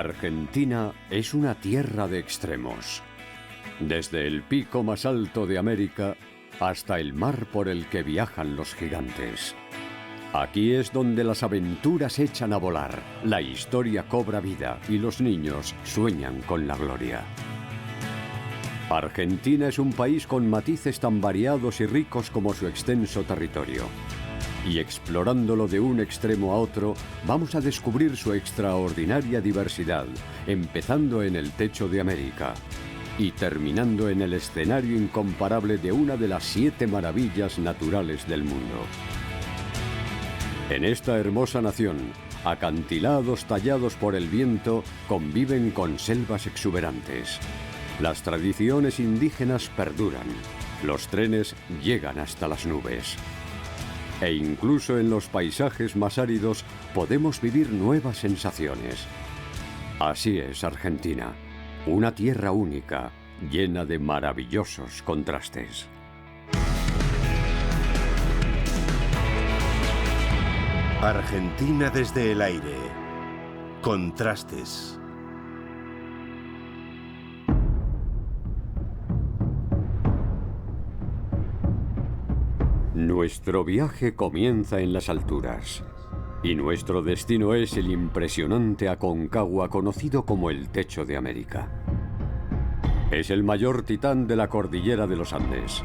Argentina es una tierra de extremos. Desde el pico más alto de América hasta el mar por el que viajan los gigantes. Aquí es donde las aventuras echan a volar, la historia cobra vida y los niños sueñan con la gloria. Argentina es un país con matices tan variados y ricos como su extenso territorio. Y explorándolo de un extremo a otro, vamos a descubrir su extraordinaria diversidad, empezando en el techo de América y terminando en el escenario incomparable de una de las 7 maravillas naturales del mundo. En esta hermosa nación, acantilados tallados por el viento conviven con selvas exuberantes. Las tradiciones indígenas perduran, los trenes llegan hasta las nubes. E incluso en los paisajes más áridos podemos vivir nuevas sensaciones. Así es Argentina, una tierra única, llena de maravillosos contrastes. Argentina desde el aire. Contrastes. Nuestro viaje comienza en las alturas y nuestro destino es el impresionante Aconcagua conocido como el Techo de América. Es el mayor titán de la cordillera de los Andes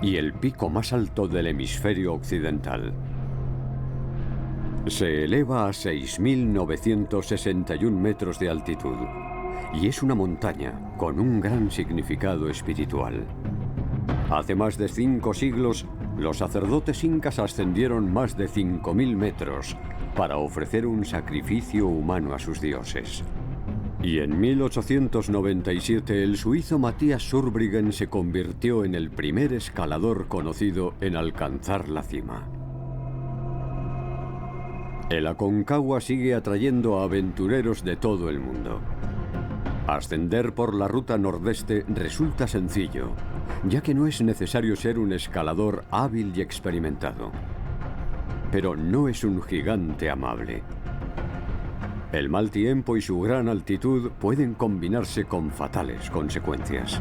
y el pico más alto del hemisferio occidental. Se eleva a 6.961 metros de altitud y es una montaña con un gran significado espiritual. Hace más de 5 siglos, los sacerdotes incas ascendieron más de 5.000 metros para ofrecer un sacrificio humano a sus dioses. Y en 1897 el suizo Matthias Zurbriggen se convirtió en el primer escalador conocido en alcanzar la cima. El Aconcagua sigue atrayendo a aventureros de todo el mundo. Ascender por la ruta nordeste resulta sencillo, ya que no es necesario ser un escalador hábil y experimentado. Pero no es un gigante amable. El mal tiempo y su gran altitud pueden combinarse con fatales consecuencias.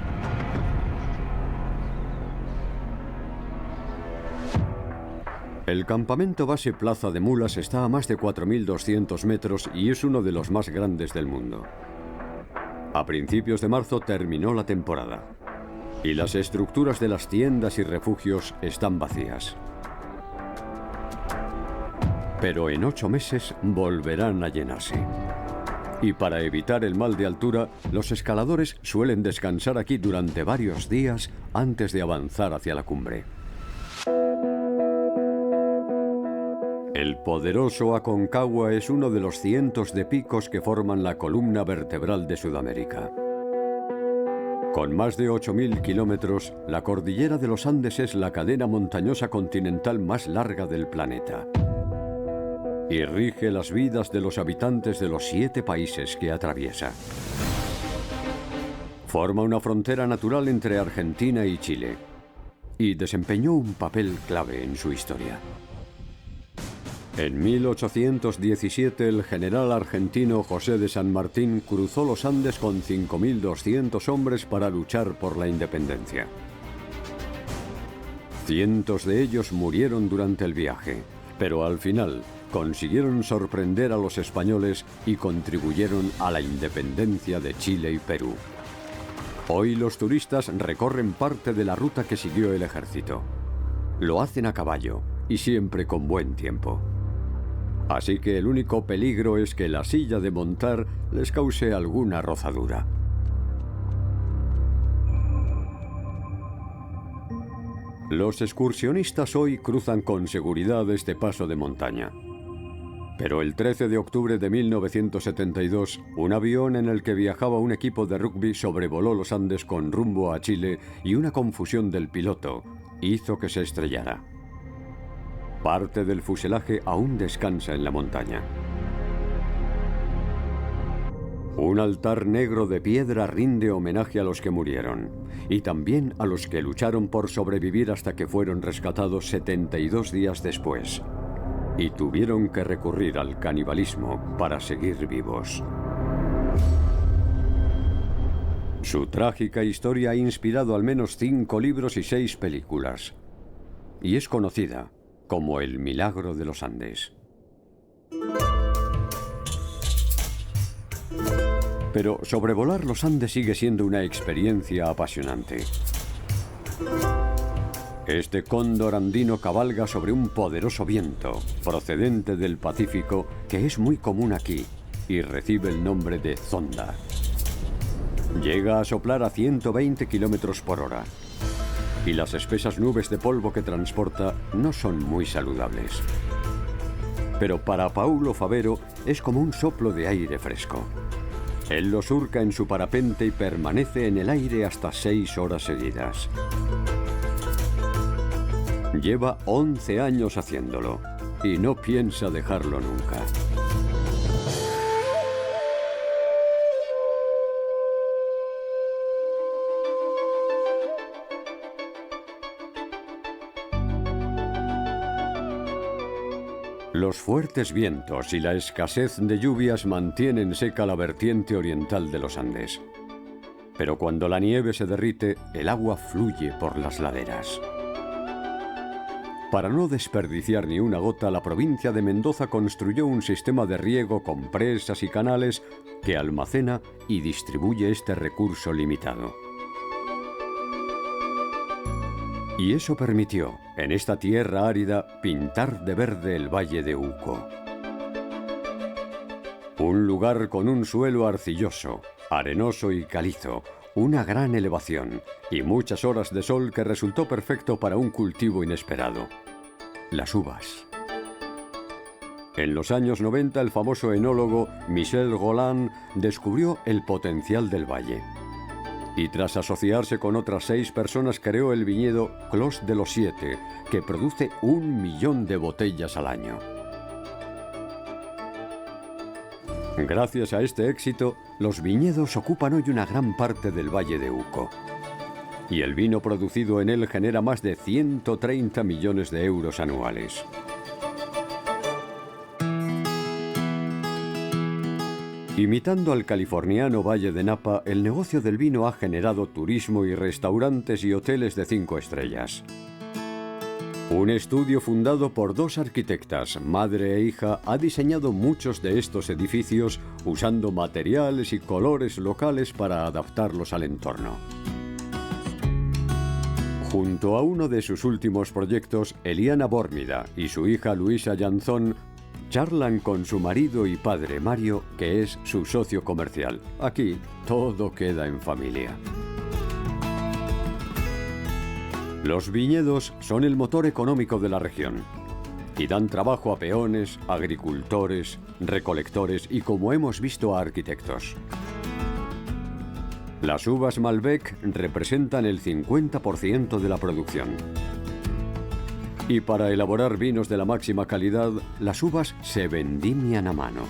El campamento base Plaza de Mulas está a más de 4.200 metros y es uno de los más grandes del mundo. A principios de marzo terminó la temporada y las estructuras de las tiendas y refugios están vacías. Pero en 8 meses volverán a llenarse. Y para evitar el mal de altura, los escaladores suelen descansar aquí durante varios días antes de avanzar hacia la cumbre. El poderoso Aconcagua es uno de los cientos de picos que forman la columna vertebral de Sudamérica. Con más de 8.000 kilómetros, la cordillera de los Andes es la cadena montañosa continental más larga del planeta. Y rige las vidas de los habitantes de los 7 países que atraviesa. Forma una frontera natural entre Argentina y Chile. Y desempeñó un papel clave en su historia. En 1817, el general argentino José de San Martín cruzó los Andes con 5.200 hombres para luchar por la independencia. Cientos de ellos murieron durante el viaje, pero al final consiguieron sorprender a los españoles y contribuyeron a la independencia de Chile y Perú. Hoy los turistas recorren parte de la ruta que siguió el ejército. Lo hacen a caballo y siempre con buen tiempo. Así que el único peligro es que la silla de montar les cause alguna rozadura. Los excursionistas hoy cruzan con seguridad este paso de montaña. Pero el 13 de octubre de 1972, un avión en el que viajaba un equipo de rugby sobrevoló los Andes con rumbo a Chile y una confusión del piloto hizo que se estrellara. Parte del fuselaje aún descansa en la montaña. Un altar negro de piedra rinde homenaje a los que murieron y también a los que lucharon por sobrevivir hasta que fueron rescatados 72 días después y tuvieron que recurrir al canibalismo para seguir vivos. Su trágica historia ha inspirado al menos 5 libros y 6 películas. Y es conocida como el Milagro de los Andes. Pero sobrevolar los Andes sigue siendo una experiencia apasionante. Este cóndor andino cabalga sobre un poderoso viento procedente del Pacífico que es muy común aquí y recibe el nombre de Zonda. Llega a soplar a 120 kilómetros por hora y las espesas nubes de polvo que transporta no son muy saludables. Pero para Paulo Favero es como un soplo de aire fresco. Él lo surca en su parapente y permanece en el aire hasta 6 horas seguidas. Lleva 11 años haciéndolo y no piensa dejarlo nunca. Los fuertes vientos y la escasez de lluvias mantienen seca la vertiente oriental de los Andes. Pero cuando la nieve se derrite, el agua fluye por las laderas. Para no desperdiciar ni una gota, la provincia de Mendoza construyó un sistema de riego con presas y canales que almacena y distribuye este recurso limitado. Y eso permitió, en esta tierra árida, pintar de verde el Valle de Uco. Un lugar con un suelo arcilloso, arenoso y calizo, una gran elevación y muchas horas de sol que resultó perfecto para un cultivo inesperado: las uvas. En los años 90, el famoso enólogo Michel Rolland descubrió el potencial del valle. Y tras asociarse con otras 6 personas creó el viñedo Clos de los 7, que produce 1 millón de botellas al año. Gracias a este éxito, los viñedos ocupan hoy una gran parte del Valle de Uco. Y el vino producido en él genera más de 130 millones de euros anuales. Imitando al californiano Valle de Napa, el negocio del vino ha generado turismo y restaurantes y hoteles de 5 estrellas. Un estudio fundado por 2 arquitectas, madre e hija, ha diseñado muchos de estos edificios usando materiales y colores locales para adaptarlos al entorno. Junto a uno de sus últimos proyectos, Eliana Bórmida y su hija Luisa Llanzón charlan con su marido y padre Mario, que es su socio comercial. Aquí todo queda en familia. Los viñedos son el motor económico de la región y dan trabajo a peones, agricultores, recolectores y, como hemos visto, a arquitectos. Las uvas Malbec representan el 50% de la producción. Y para elaborar vinos de la máxima calidad, las uvas se vendimian a mano.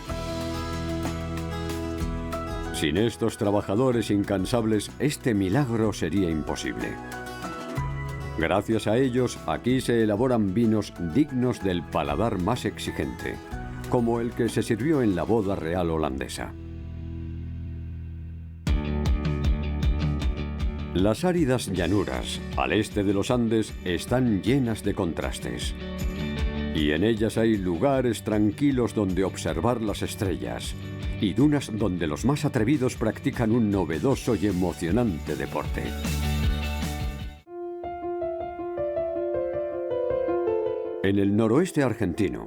Sin estos trabajadores incansables, este milagro sería imposible. Gracias a ellos, aquí se elaboran vinos dignos del paladar más exigente, como el que se sirvió en la boda real holandesa. Las áridas llanuras al este de los Andes están llenas de contrastes. Y en ellas hay lugares tranquilos donde observar las estrellas y dunas donde los más atrevidos practican un novedoso y emocionante deporte. En el noroeste argentino,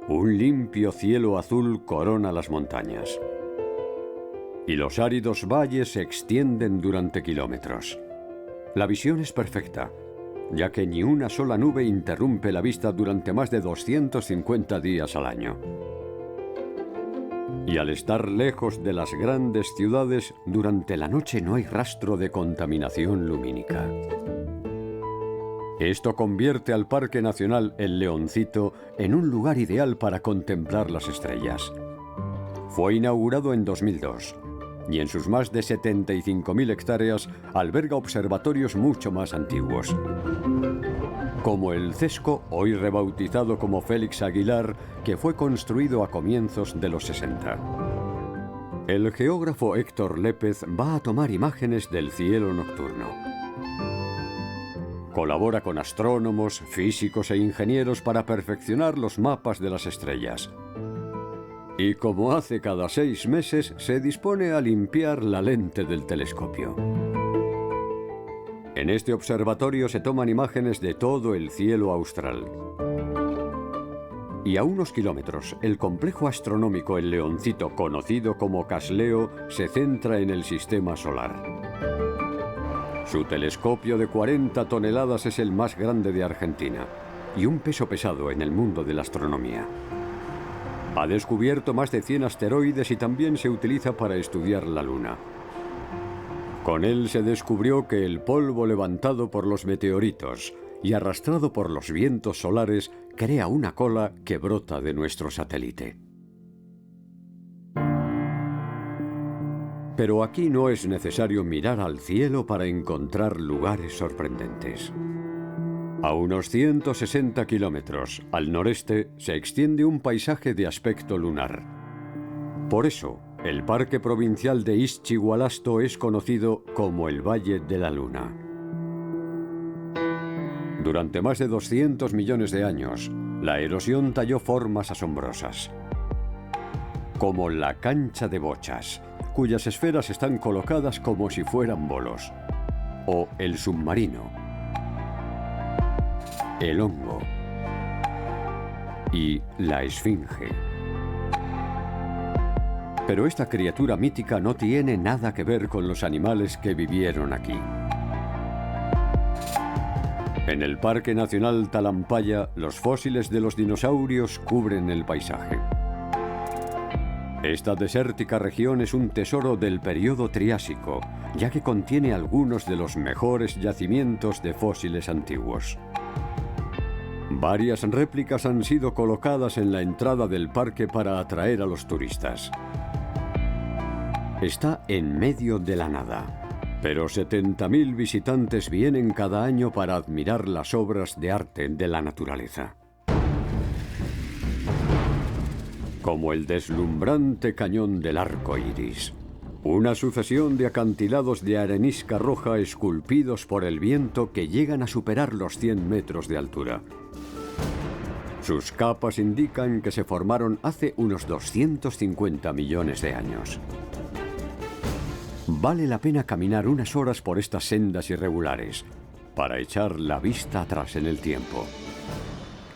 un limpio cielo azul corona las montañas. Y los áridos valles se extienden durante kilómetros. La visión es perfecta, ya que ni una sola nube interrumpe la vista durante más de 250 días al año. Y al estar lejos de las grandes ciudades, durante la noche no hay rastro de contaminación lumínica. Esto convierte al Parque Nacional El Leoncito en un lugar ideal para contemplar las estrellas. Fue inaugurado en 2002. Y en sus más de 75.000 hectáreas alberga observatorios mucho más antiguos, como el Cesco, hoy rebautizado como Félix Aguilar, que fue construido a comienzos de los 60. El geógrafo Héctor Lépez va a tomar imágenes del cielo nocturno. Colabora con astrónomos, físicos e ingenieros para perfeccionar los mapas de las estrellas. Y como hace cada 6 meses, se dispone a limpiar la lente del telescopio. En este observatorio se toman imágenes de todo el cielo austral. Y a unos kilómetros, el complejo astronómico El Leoncito, conocido como Casleo, se centra en el sistema solar. Su telescopio de 40 toneladas es el más grande de Argentina y un peso pesado en el mundo de la astronomía. Ha descubierto más de 100 asteroides y también se utiliza para estudiar la Luna. Con él se descubrió que el polvo levantado por los meteoritos y arrastrado por los vientos solares crea una cola que brota de nuestro satélite. Pero aquí no es necesario mirar al cielo para encontrar lugares sorprendentes. A unos 160 kilómetros al noreste se extiende un paisaje de aspecto lunar. Por eso, el Parque Provincial de Ischigualasto es conocido como el Valle de la Luna. Durante más de 200 millones de años, la erosión talló formas asombrosas, como la cancha de bochas, cuyas esferas están colocadas como si fueran bolos, o el submarino, el hongo y la esfinge. Pero esta criatura mítica no tiene nada que ver con los animales que vivieron aquí. En el Parque Nacional Talampaya, los fósiles de los dinosaurios cubren el paisaje. Esta desértica región es un tesoro del período Triásico, ya que contiene algunos de los mejores yacimientos de fósiles antiguos. Varias réplicas han sido colocadas en la entrada del parque para atraer a los turistas. Está en medio de la nada, pero 70.000 visitantes vienen cada año para admirar las obras de arte de la naturaleza. Como el deslumbrante cañón del Arco Iris, una sucesión de acantilados de arenisca roja esculpidos por el viento que llegan a superar los 100 metros de altura. Sus capas indican que se formaron hace unos 250 millones de años. Vale la pena caminar unas horas por estas sendas irregulares para echar la vista atrás en el tiempo.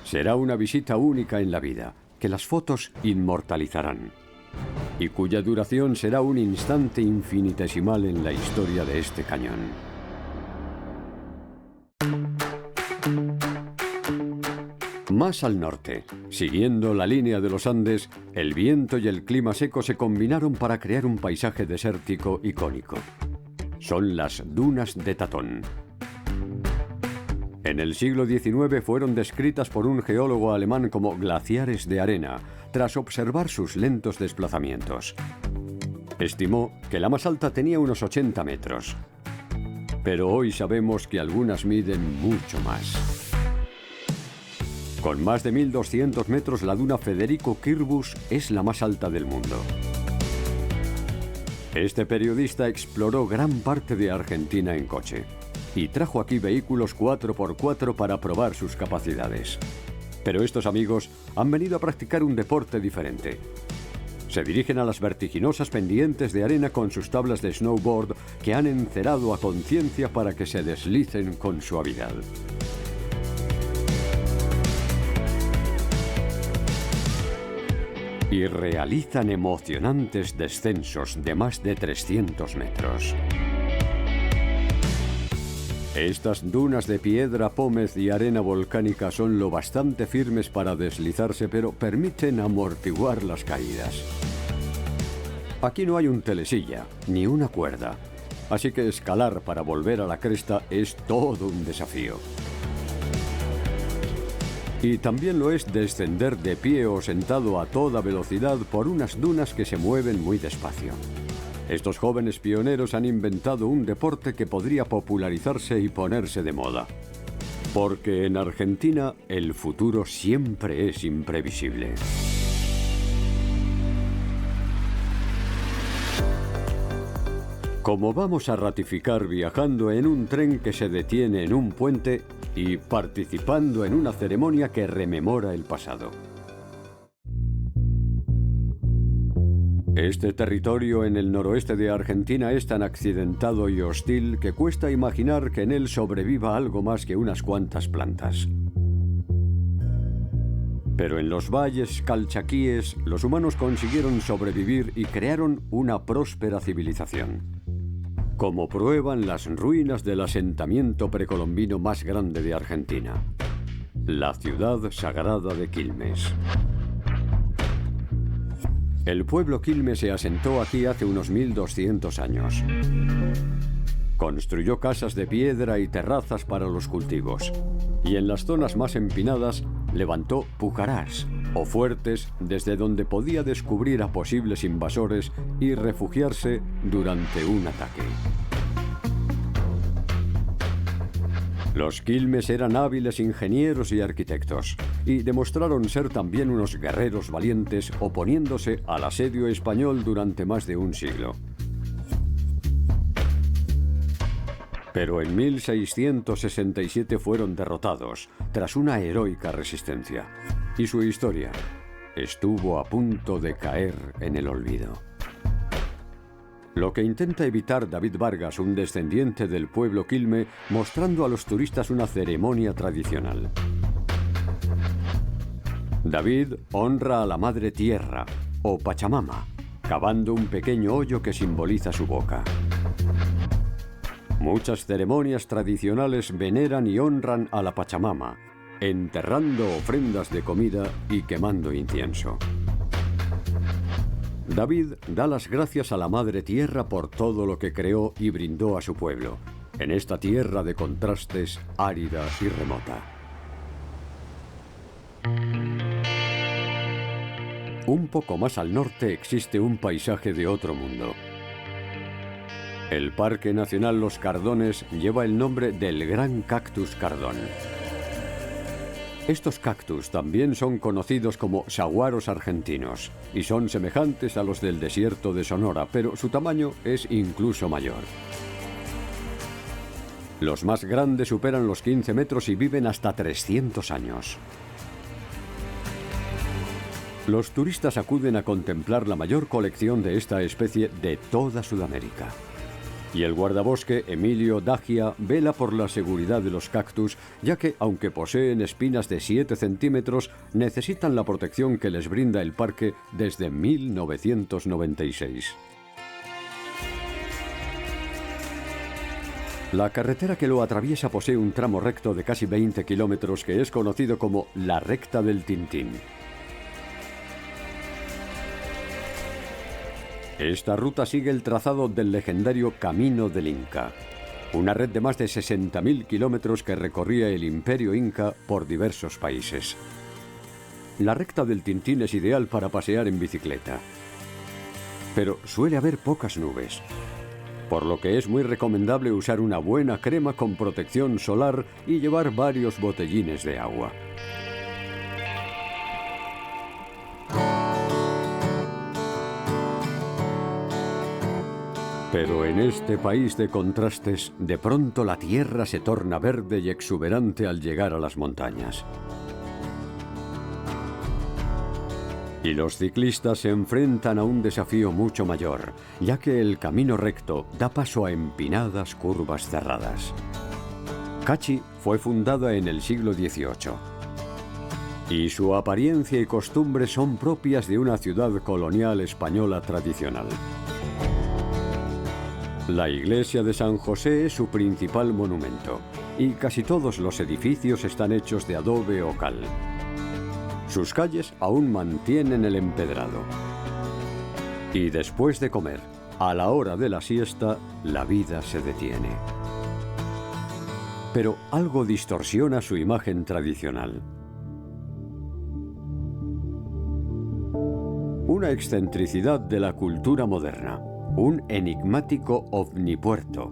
Será una visita única en la vida, que las fotos inmortalizarán, y cuya duración será un instante infinitesimal en la historia de este cañón. Más al norte, siguiendo la línea de los Andes, el viento y el clima seco se combinaron para crear un paisaje desértico icónico. Son las dunas de Tatón. En el siglo XIX fueron descritas por un geólogo alemán como glaciares de arena, tras observar sus lentos desplazamientos. Estimó que la más alta tenía unos 80 metros. Pero hoy sabemos que algunas miden mucho más. Con más de 1.200 metros, la duna Federico Quirbus es la más alta del mundo. Este periodista exploró gran parte de Argentina en coche y trajo aquí vehículos 4x4 para probar sus capacidades. Pero estos amigos han venido a practicar un deporte diferente. Se dirigen a las vertiginosas pendientes de arena con sus tablas de snowboard que han encerado a conciencia para que se deslicen con suavidad. Y realizan emocionantes descensos de más de 300 metros. Estas dunas de piedra pómez y arena volcánica son lo bastante firmes para deslizarse, pero permiten amortiguar las caídas. Aquí no hay un telesilla, ni una cuerda, así que escalar para volver a la cresta es todo un desafío. Y también lo es descender de pie o sentado a toda velocidad por unas dunas que se mueven muy despacio. Estos jóvenes pioneros han inventado un deporte que podría popularizarse y ponerse de moda. Porque en Argentina el futuro siempre es imprevisible. Como vamos a ratificar viajando en un tren que se detiene en un puente y participando en una ceremonia que rememora el pasado. Este territorio en el noroeste de Argentina es tan accidentado y hostil que cuesta imaginar que en él sobreviva algo más que unas cuantas plantas. Pero en los valles calchaquíes, los humanos consiguieron sobrevivir y crearon una próspera civilización. Como prueban las ruinas del asentamiento precolombino más grande de Argentina, la ciudad sagrada de Quilmes. El pueblo Quilmes se asentó aquí hace unos 1200 años. Construyó casas de piedra y terrazas para los cultivos. Y en las zonas más empinadas levantó pucarás, o fuertes desde donde podía descubrir a posibles invasores y refugiarse durante un ataque. Los Quilmes eran hábiles ingenieros y arquitectos, y demostraron ser también unos guerreros valientes oponiéndose al asedio español durante más de un siglo. Pero en 1667 fueron derrotados, tras una heroica resistencia, y su historia estuvo a punto de caer en el olvido. Lo que intenta evitar David Vargas, un descendiente del pueblo Quilme, mostrando a los turistas una ceremonia tradicional. David honra a la Madre Tierra, o Pachamama, cavando un pequeño hoyo que simboliza su boca. Muchas ceremonias tradicionales veneran y honran a la Pachamama, enterrando ofrendas de comida y quemando incienso. David da las gracias a la Madre Tierra por todo lo que creó y brindó a su pueblo, en esta tierra de contrastes, árida y remota. Un poco más al norte existe un paisaje de otro mundo. El Parque Nacional Los Cardones lleva el nombre del gran cactus cardón. Estos cactus también son conocidos como saguaros argentinos y son semejantes a los del desierto de Sonora, pero su tamaño es incluso mayor. Los más grandes superan los 15 metros y viven hasta 300 años. Los turistas acuden a contemplar la mayor colección de esta especie de toda Sudamérica. Y el guardabosque Emilio Dagia vela por la seguridad de los cactus, ya que, aunque poseen espinas de 7 centímetros, necesitan la protección que les brinda el parque desde 1996. La carretera que lo atraviesa posee un tramo recto de casi 20 kilómetros que es conocido como la Recta del Tintín. Esta ruta sigue el trazado del legendario Camino del Inca, una red de más de 60.000 kilómetros que recorría el Imperio Inca por diversos países. La Recta del Tintín es ideal para pasear en bicicleta, pero suele haber pocas nubes, por lo que es muy recomendable usar una buena crema con protección solar y llevar varios botellines de agua. Pero en este país de contrastes, de pronto la tierra se torna verde y exuberante al llegar a las montañas. Y los ciclistas se enfrentan a un desafío mucho mayor, ya que el camino recto da paso a empinadas curvas cerradas. Cachi fue fundada en el siglo XVIII. Y su apariencia y costumbres son propias de una ciudad colonial española tradicional. La iglesia de San José es su principal monumento, y casi todos los edificios están hechos de adobe o cal. Sus calles aún mantienen el empedrado. Y después de comer, a la hora de la siesta, la vida se detiene. Pero algo distorsiona su imagen tradicional. Una excentricidad de la cultura moderna. Un enigmático ovnipuerto.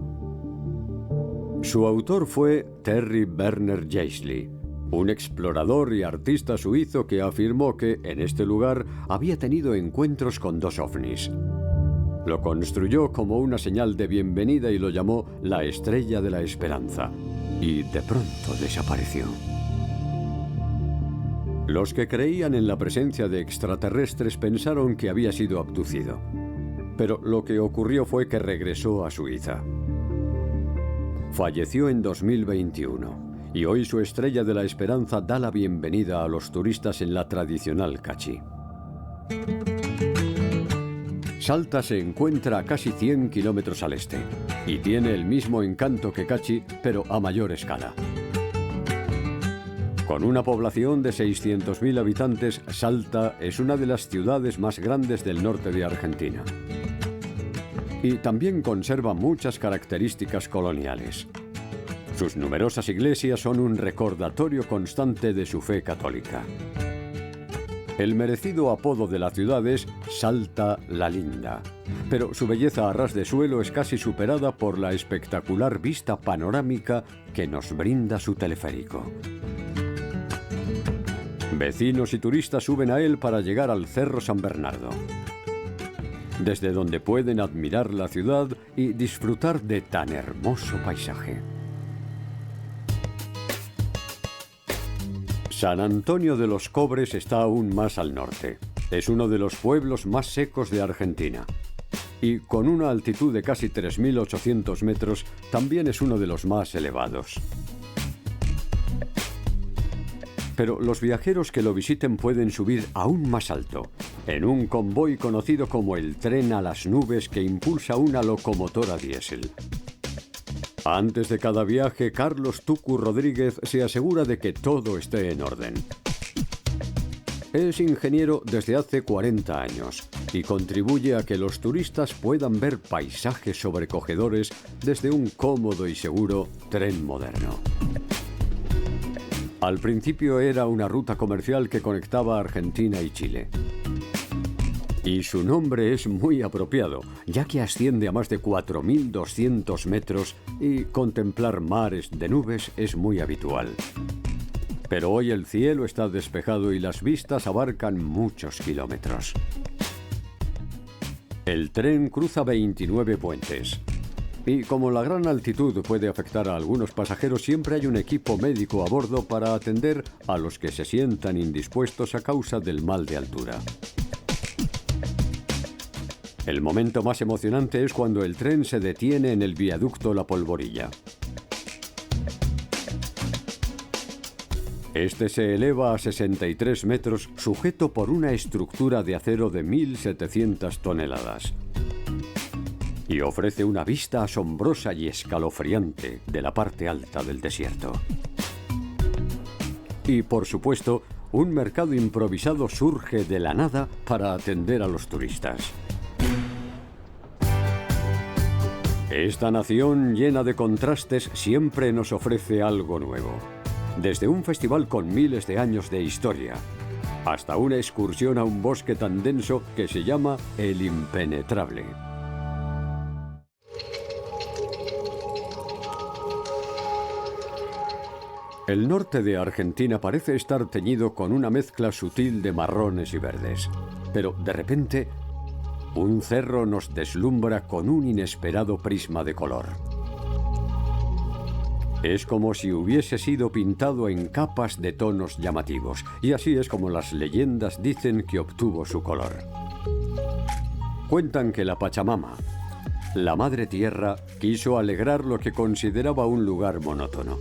Su autor fue Terry Werner Geisli, un explorador y artista suizo que afirmó que en este lugar había tenido encuentros con 2 ovnis. Lo construyó como una señal de bienvenida y lo llamó la Estrella de la Esperanza. Y de pronto desapareció. Los que creían en la presencia de extraterrestres pensaron que había sido abducido. Pero lo que ocurrió fue que regresó a Suiza. Falleció en 2021 y hoy su Estrella de la Esperanza da la bienvenida a los turistas en la tradicional Kachi. Salta se encuentra a casi 100 kilómetros al este y tiene el mismo encanto que Kachi, pero a mayor escala. Con una población de 600.000 habitantes, Salta es una de las ciudades más grandes del norte de Argentina. Y también conserva muchas características coloniales. Sus numerosas iglesias son un recordatorio constante de su fe católica. El merecido apodo de la ciudad es Salta la Linda, pero su belleza a ras de suelo es casi superada por la espectacular vista panorámica que nos brinda su teleférico. Vecinos y turistas suben a él para llegar al Cerro San Bernardo, desde donde pueden admirar la ciudad y disfrutar de tan hermoso paisaje. San Antonio de los Cobres está aún más al norte. Es uno de los pueblos más secos de Argentina. Y con una altitud de casi 3.800 metros, también es uno de los más elevados. Pero los viajeros que lo visiten pueden subir aún más alto, en un convoy conocido como el Tren a las Nubes que impulsa una locomotora diésel. Antes de cada viaje, Carlos Tucu Rodríguez se asegura de que todo esté en orden. Es ingeniero desde hace 40 años y contribuye a que los turistas puedan ver paisajes sobrecogedores desde un cómodo y seguro tren moderno. Al principio era una ruta comercial que conectaba Argentina y Chile. Y su nombre es muy apropiado, ya que asciende a más de 4.200 metros y contemplar mares de nubes es muy habitual. Pero hoy el cielo está despejado y las vistas abarcan muchos kilómetros. El tren cruza 29 puentes. Y como la gran altitud puede afectar a algunos pasajeros, siempre hay un equipo médico a bordo para atender a los que se sientan indispuestos a causa del mal de altura. El momento más emocionante es cuando el tren se detiene en el viaducto La Polvorilla. Este se eleva a 63 metros, sujeto por una estructura de acero de 1.700 toneladas. Y ofrece una vista asombrosa y escalofriante de la parte alta del desierto. Y, por supuesto, un mercado improvisado surge de la nada para atender a los turistas. Esta nación llena de contrastes siempre nos ofrece algo nuevo. Desde un festival con miles de años de historia, hasta una excursión a un bosque tan denso que se llama El Impenetrable. El norte de Argentina parece estar teñido con una mezcla sutil de marrones y verdes. Pero de repente, un cerro nos deslumbra con un inesperado prisma de color. Es como si hubiese sido pintado en capas de tonos llamativos, y así es como las leyendas dicen que obtuvo su color. Cuentan que la Pachamama, la Madre Tierra, quiso alegrar lo que consideraba un lugar monótono,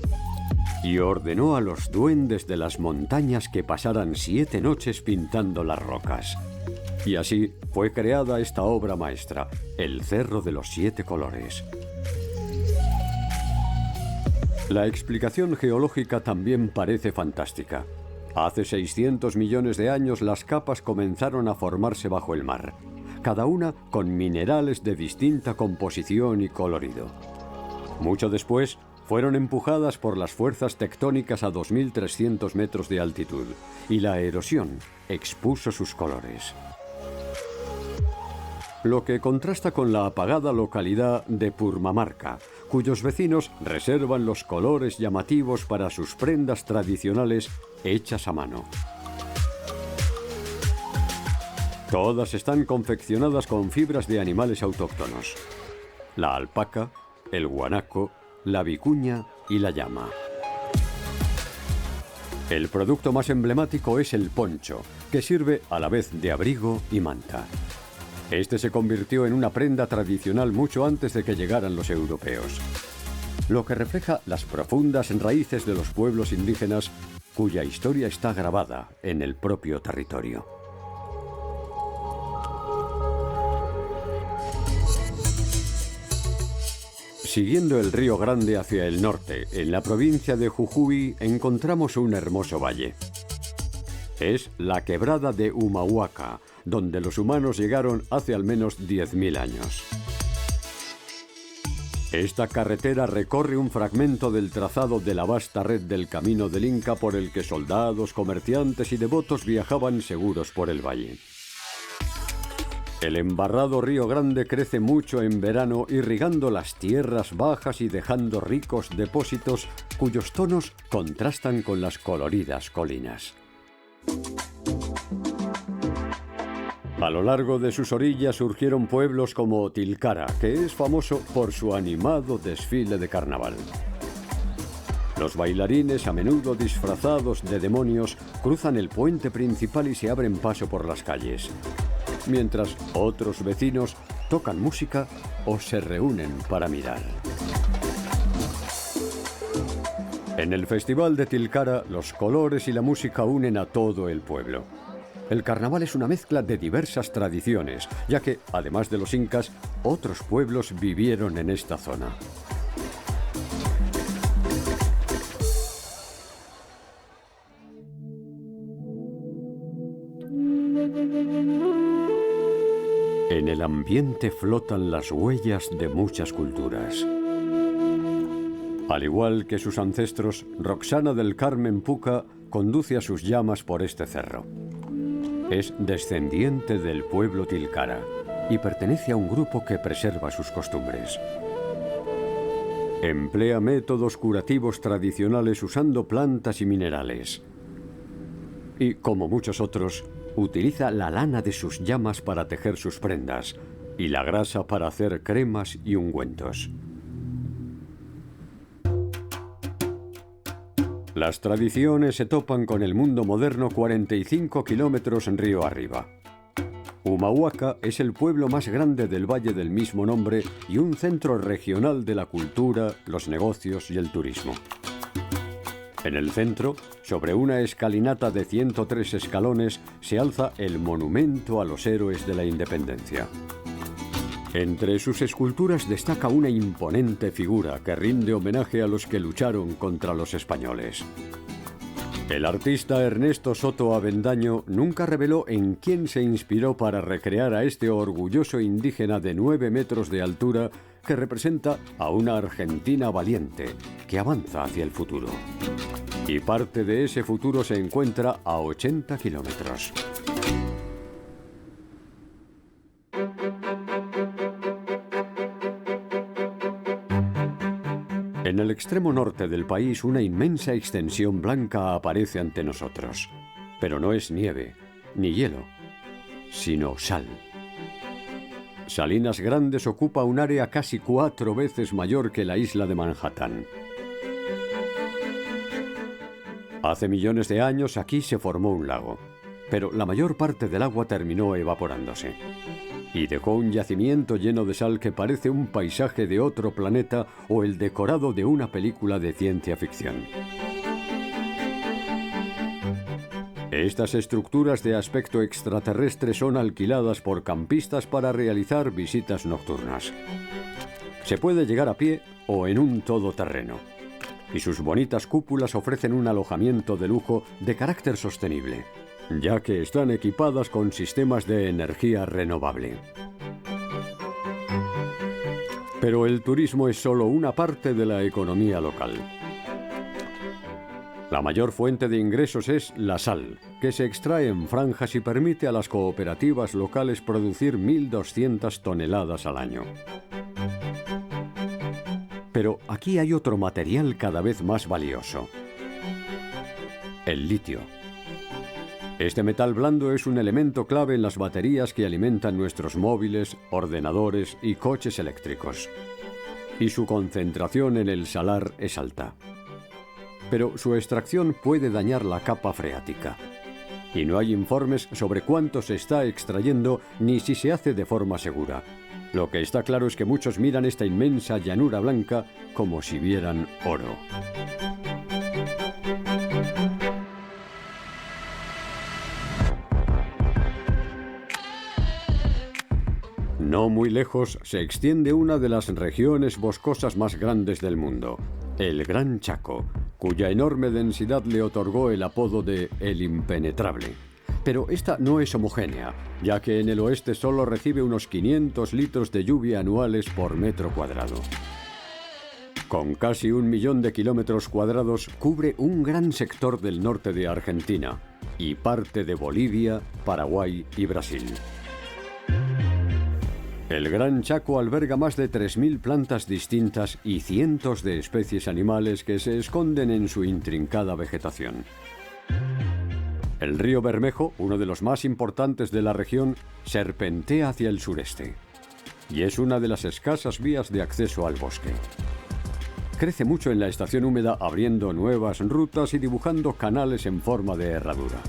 y ordenó a los duendes de las montañas que pasaran 7 noches pintando las rocas. Y así fue creada esta obra maestra, el Cerro de los 7 Colores. La explicación geológica también parece fantástica. Hace 600 millones de años las capas comenzaron a formarse bajo el mar, cada una con minerales de distinta composición y colorido. Mucho después, fueron empujadas por las fuerzas tectónicas a 2.300 metros de altitud, y la erosión expuso sus colores. Lo que contrasta con la apagada localidad de Purmamarca, cuyos vecinos reservan los colores llamativos para sus prendas tradicionales hechas a mano. Todas están confeccionadas con fibras de animales autóctonos: la alpaca, el guanaco, la vicuña y la llama. El producto más emblemático es el poncho, que sirve a la vez de abrigo y manta. Este se convirtió en una prenda tradicional mucho antes de que llegaran los europeos, lo que refleja las profundas raíces de los pueblos indígenas cuya historia está grabada en el propio territorio. Siguiendo el río Grande hacia el norte, en la provincia de Jujuy, encontramos un hermoso valle. Es la quebrada de Humahuaca, donde los humanos llegaron hace al menos 10.000 años. Esta carretera recorre un fragmento del trazado de la vasta red del Camino del Inca por el que soldados, comerciantes y devotos viajaban seguros por el valle. El embarrado río Grande crece mucho en verano, irrigando las tierras bajas y dejando ricos depósitos cuyos tonos contrastan con las coloridas colinas. A lo largo de sus orillas surgieron pueblos como Tilcara, que es famoso por su animado desfile de carnaval. Los bailarines, a menudo disfrazados de demonios, cruzan el puente principal y se abren paso por las calles, mientras otros vecinos tocan música o se reúnen para mirar. En el Festival de Tilcara, los colores y la música unen a todo el pueblo. El carnaval es una mezcla de diversas tradiciones, ya que, además de los incas, otros pueblos vivieron en esta zona. En el ambiente flotan las huellas de muchas culturas. Al igual que sus ancestros, Roxana del Carmen Puca conduce a sus llamas por este cerro. Es descendiente del pueblo Tilcara y pertenece a un grupo que preserva sus costumbres. Emplea métodos curativos tradicionales usando plantas y minerales. Y, como muchos otros, utiliza la lana de sus llamas para tejer sus prendas y la grasa para hacer cremas y ungüentos. Las tradiciones se topan con el mundo moderno 45 kilómetros río arriba. Humahuaca es el pueblo más grande del valle del mismo nombre y un centro regional de la cultura, los negocios y el turismo. En el centro, sobre una escalinata de 103 escalones, se alza el monumento a los héroes de la independencia. Entre sus esculturas destaca una imponente figura que rinde homenaje a los que lucharon contra los españoles. El artista Ernesto Soto Avendaño nunca reveló en quién se inspiró para recrear a este orgulloso indígena de 9 metros de altura que representa a una Argentina valiente que avanza hacia el futuro. Y parte de ese futuro se encuentra a 80 kilómetros. En el extremo norte del país, una inmensa extensión blanca aparece ante nosotros. Pero no es nieve, ni hielo, sino sal. Salinas Grandes ocupa un área casi 4 veces mayor que la isla de Manhattan. Hace millones de años aquí se formó un lago, pero la mayor parte del agua terminó evaporándose y dejó un yacimiento lleno de sal que parece un paisaje de otro planeta o el decorado de una película de ciencia ficción. Estas estructuras de aspecto extraterrestre son alquiladas por campistas para realizar visitas nocturnas. Se puede llegar a pie o en un todoterreno, y sus bonitas cúpulas ofrecen un alojamiento de lujo de carácter sostenible, ya que están equipadas con sistemas de energía renovable. Pero el turismo es solo una parte de la economía local. La mayor fuente de ingresos es la sal, que se extrae en franjas y permite a las cooperativas locales producir 1.200 toneladas al año. Pero aquí hay otro material cada vez más valioso: el litio. Este metal blando es un elemento clave en las baterías que alimentan nuestros móviles, ordenadores y coches eléctricos. Y su concentración en el salar es alta. Pero su extracción puede dañar la capa freática. Y no hay informes sobre cuánto se está extrayendo ni si se hace de forma segura. Lo que está claro es que muchos miran esta inmensa llanura blanca como si vieran oro. No muy lejos se extiende una de las regiones boscosas más grandes del mundo, el Gran Chaco, cuya enorme densidad le otorgó el apodo de El Impenetrable. Pero esta no es homogénea, ya que en el oeste solo recibe unos 500 litros de lluvia anuales por metro cuadrado. Con casi 1 millón de kilómetros cuadrados, cubre un gran sector del norte de Argentina y parte de Bolivia, Paraguay y Brasil. El Gran Chaco alberga más de 3.000 plantas distintas y cientos de especies animales que se esconden en su intrincada vegetación. El río Bermejo, uno de los más importantes de la región, serpentea hacia el sureste y es una de las escasas vías de acceso al bosque. Crece mucho en la estación húmeda, abriendo nuevas rutas y dibujando canales en forma de herradura.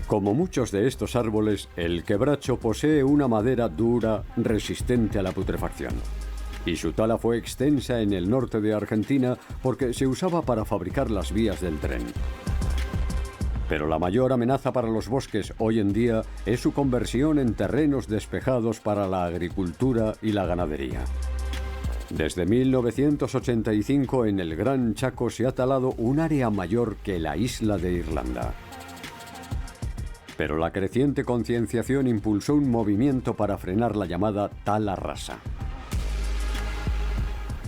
Como muchos de estos árboles, el quebracho posee una madera dura, resistente a la putrefacción. Y su tala fue extensa en el norte de Argentina porque se usaba para fabricar las vías del tren. Pero la mayor amenaza para los bosques hoy en día es su conversión en terrenos despejados para la agricultura y la ganadería. Desde 1985 en el Gran Chaco se ha talado un área mayor que la isla de Irlanda. Pero la creciente concienciación impulsó un movimiento para frenar la llamada tala rasa.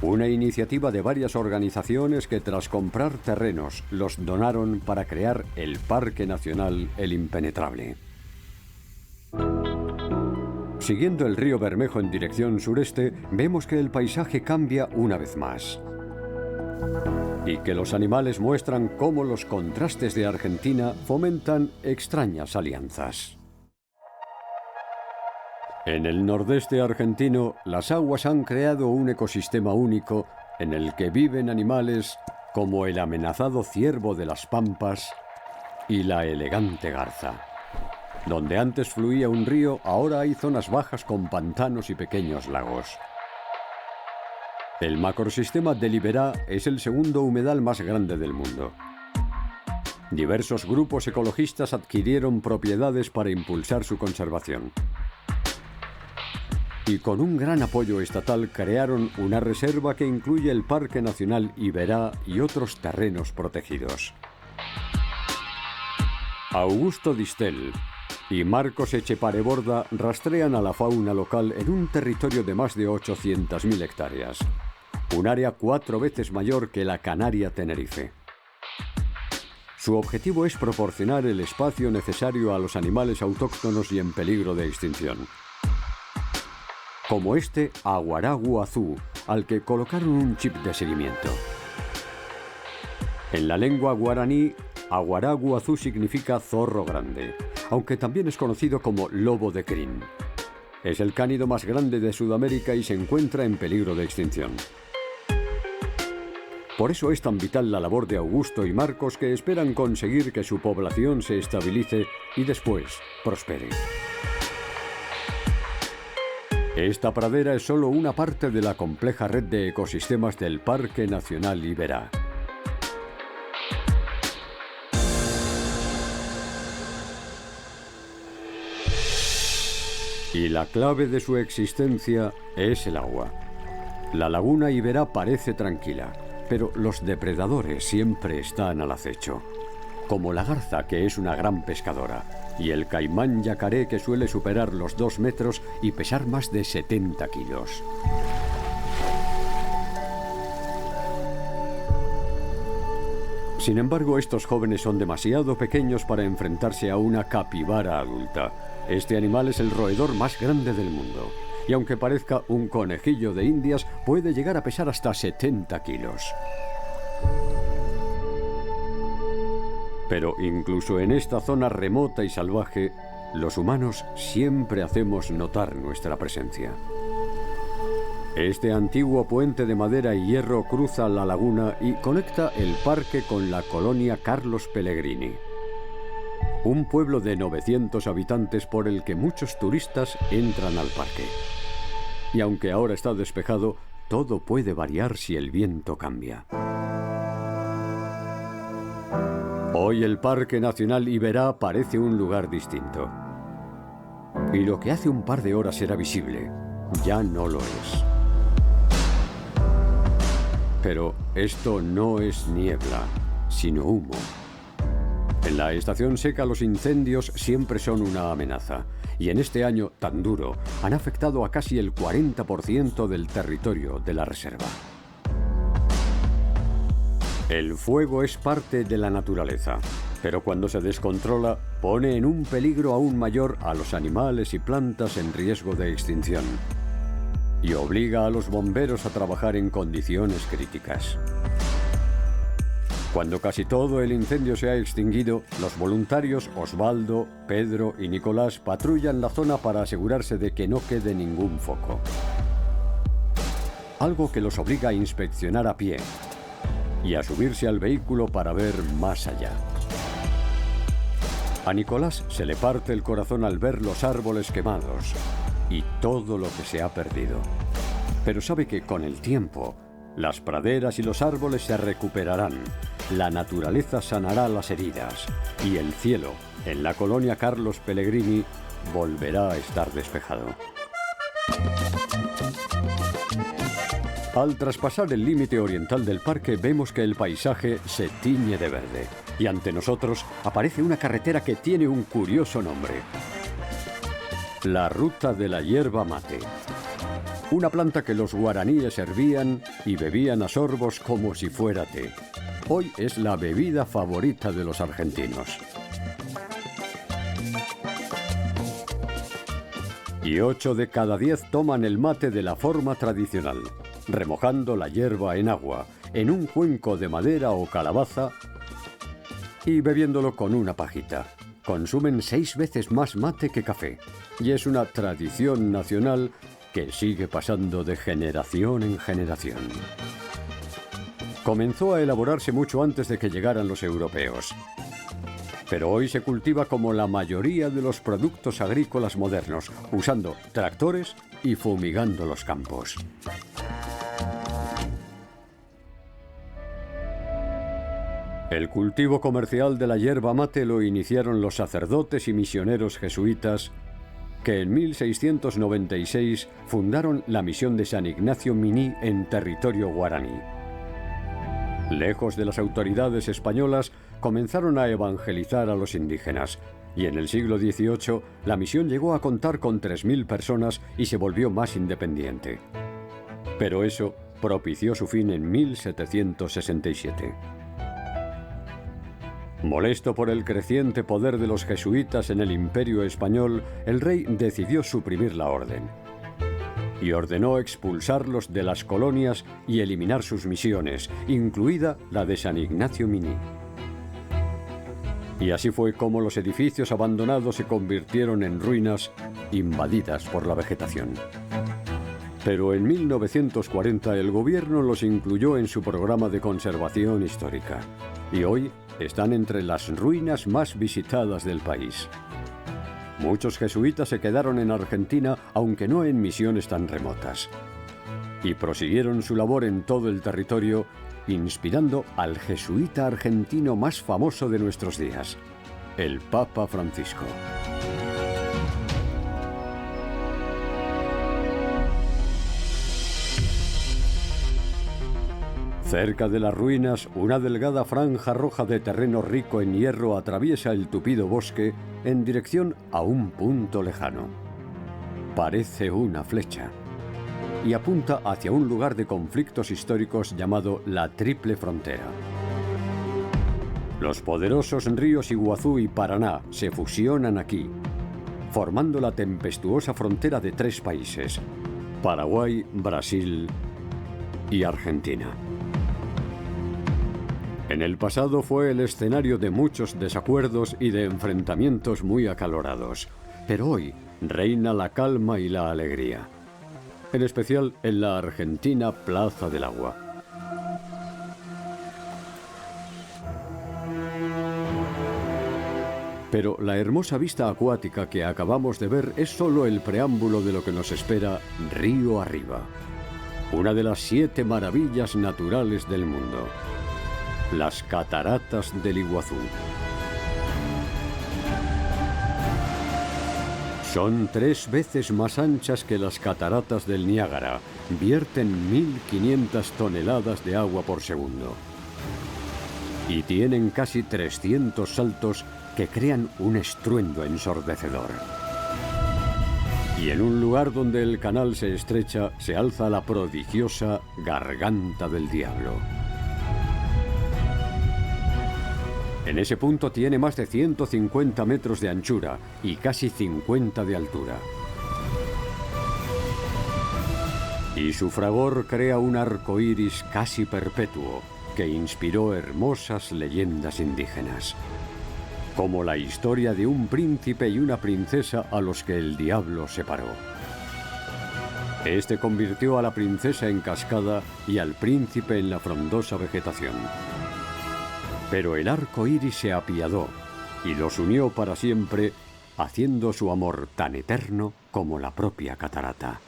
Una iniciativa de varias organizaciones que tras comprar terrenos los donaron para crear el Parque Nacional El Impenetrable. Siguiendo el río Bermejo en dirección sureste, vemos que el paisaje cambia una vez más. Y que los animales muestran cómo los contrastes de Argentina fomentan extrañas alianzas. En el nordeste argentino, las aguas han creado un ecosistema único en el que viven animales como el amenazado ciervo de las pampas y la elegante garza. Donde antes fluía un río, ahora hay zonas bajas con pantanos y pequeños lagos. El macrosistema del Iberá es el segundo humedal más grande del mundo. Diversos grupos ecologistas adquirieron propiedades para impulsar su conservación. Y con un gran apoyo estatal crearon una reserva que incluye el Parque Nacional Iberá y otros terrenos protegidos. Augusto Distel y Marcos Echepareborda rastrean a la fauna local en un territorio de más de 800.000 hectáreas. Un área 4 veces mayor que la Canaria Tenerife. Su objetivo es proporcionar el espacio necesario a los animales autóctonos y en peligro de extinción. Como este aguaragu azú, al que colocaron un chip de seguimiento. En la lengua guaraní, aguaragu azú significa zorro grande, aunque también es conocido como lobo de crin. Es el cánido más grande de Sudamérica y se encuentra en peligro de extinción. Por eso es tan vital la labor de Augusto y Marcos, que esperan conseguir que su población se estabilice y después prospere. Esta pradera es solo una parte de la compleja red de ecosistemas del Parque Nacional Iberá. Y la clave de su existencia es el agua. La laguna Iberá parece tranquila, pero los depredadores siempre están al acecho, como la garza, que es una gran pescadora, y el caimán yacaré, que suele superar los 2 metros y pesar más de 70 kilos. Sin embargo, estos jóvenes son demasiado pequeños para enfrentarse a una capibara adulta. Este animal es el roedor más grande del mundo. Y aunque parezca un conejillo de Indias, puede llegar a pesar hasta 70 kilos. Pero incluso en esta zona remota y salvaje, los humanos siempre hacemos notar nuestra presencia. Este antiguo puente de madera y hierro cruza la laguna y conecta el parque con la colonia Carlos Pellegrini, un pueblo de 900 habitantes por el que muchos turistas entran al parque. Y aunque ahora está despejado, todo puede variar si el viento cambia. Hoy el Parque Nacional Iberá parece un lugar distinto. Y lo que hace un par de horas era visible, ya no lo es. Pero esto no es niebla, sino humo. En la estación seca los incendios siempre son una amenaza. Y en este año tan duro han afectado a casi el 40% del territorio de la reserva. El fuego es parte de la naturaleza, pero cuando se descontrola pone en un peligro aún mayor a los animales y plantas en riesgo de extinción. Y obliga a los bomberos a trabajar en condiciones críticas. Cuando casi todo el incendio se ha extinguido, los voluntarios Osvaldo, Pedro y Nicolás patrullan la zona para asegurarse de que no quede ningún foco. Algo que los obliga a inspeccionar a pie y a subirse al vehículo para ver más allá. A Nicolás se le parte el corazón al ver los árboles quemados y todo lo que se ha perdido. Pero sabe que con el tiempo, las praderas y los árboles se recuperarán, la naturaleza sanará las heridas y el cielo, en la colonia Carlos Pellegrini, volverá a estar despejado. Al traspasar el límite oriental del parque vemos que el paisaje se tiñe de verde y ante nosotros aparece una carretera que tiene un curioso nombre: la Ruta de la Hierba Mate. Una planta que los guaraníes hervían y bebían a sorbos como si fuera té. Hoy es la bebida favorita de los argentinos. Y 8 de cada 10 toman el mate de la forma tradicional, remojando la hierba en agua, en un cuenco de madera o calabaza y bebiéndolo con una pajita. Consumen 6 veces más mate que café y es una tradición nacional que sigue pasando de generación en generación. Comenzó a elaborarse mucho antes de que llegaran los europeos, pero hoy se cultiva como la mayoría de los productos agrícolas modernos, usando tractores y fumigando los campos. El cultivo comercial de la yerba mate lo iniciaron los sacerdotes y misioneros jesuitas que en 1696 fundaron la misión de San Ignacio Miní en territorio guaraní. Lejos de las autoridades españolas, comenzaron a evangelizar a los indígenas, y en el siglo XVIII la misión llegó a contar con 3.000 personas y se volvió más independiente. Pero eso propició su fin en 1767. Molesto por el creciente poder de los jesuitas en el Imperio español, el rey decidió suprimir la orden y ordenó expulsarlos de las colonias y eliminar sus misiones, incluida la de San Ignacio Miní. Y así fue como los edificios abandonados se convirtieron en ruinas invadidas por la vegetación. Pero en 1940 el gobierno los incluyó en su programa de conservación histórica y hoy están entre las ruinas más visitadas del país. Muchos jesuitas se quedaron en Argentina, aunque no en misiones tan remotas, y prosiguieron su labor en todo el territorio, inspirando al jesuita argentino más famoso de nuestros días, el Papa Francisco. Cerca de las ruinas, una delgada franja roja de terreno rico en hierro atraviesa el tupido bosque en dirección a un punto lejano. Parece una flecha y apunta hacia un lugar de conflictos históricos llamado la Triple Frontera. Los poderosos ríos Iguazú y Paraná se fusionan aquí, formando la tempestuosa frontera de 3 países: Paraguay, Brasil y Argentina. En el pasado fue el escenario de muchos desacuerdos y de enfrentamientos muy acalorados, pero hoy reina la calma y la alegría, en especial en la argentina Plaza del Agua. Pero la hermosa vista acuática que acabamos de ver es solo el preámbulo de lo que nos espera río arriba, una de las 7 maravillas naturales del mundo. Las cataratas del Iguazú. Son 3 veces más anchas que las cataratas del Niágara. Vierten 1.500 toneladas de agua por segundo. Y tienen casi 300 saltos que crean un estruendo ensordecedor. Y en un lugar donde el canal se estrecha, se alza la prodigiosa Garganta del Diablo. En ese punto tiene más de 150 metros de anchura y casi 50 de altura. Y su fragor crea un arco iris casi perpetuo que inspiró hermosas leyendas indígenas, como la historia de un príncipe y una princesa a los que el diablo separó. Este convirtió a la princesa en cascada y al príncipe en la frondosa vegetación. Pero el arco iris se apiadó y los unió para siempre, haciendo su amor tan eterno como la propia catarata.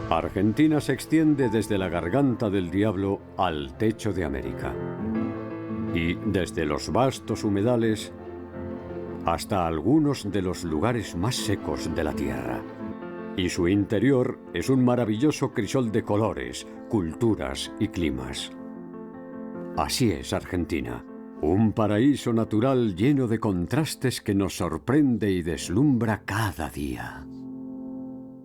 Argentina se extiende desde la Garganta del Diablo al techo de América. Y desde los vastos humedales hasta algunos de los lugares más secos de la Tierra. Y su interior es un maravilloso crisol de colores, culturas y climas. Así es Argentina, un paraíso natural lleno de contrastes que nos sorprende y deslumbra cada día.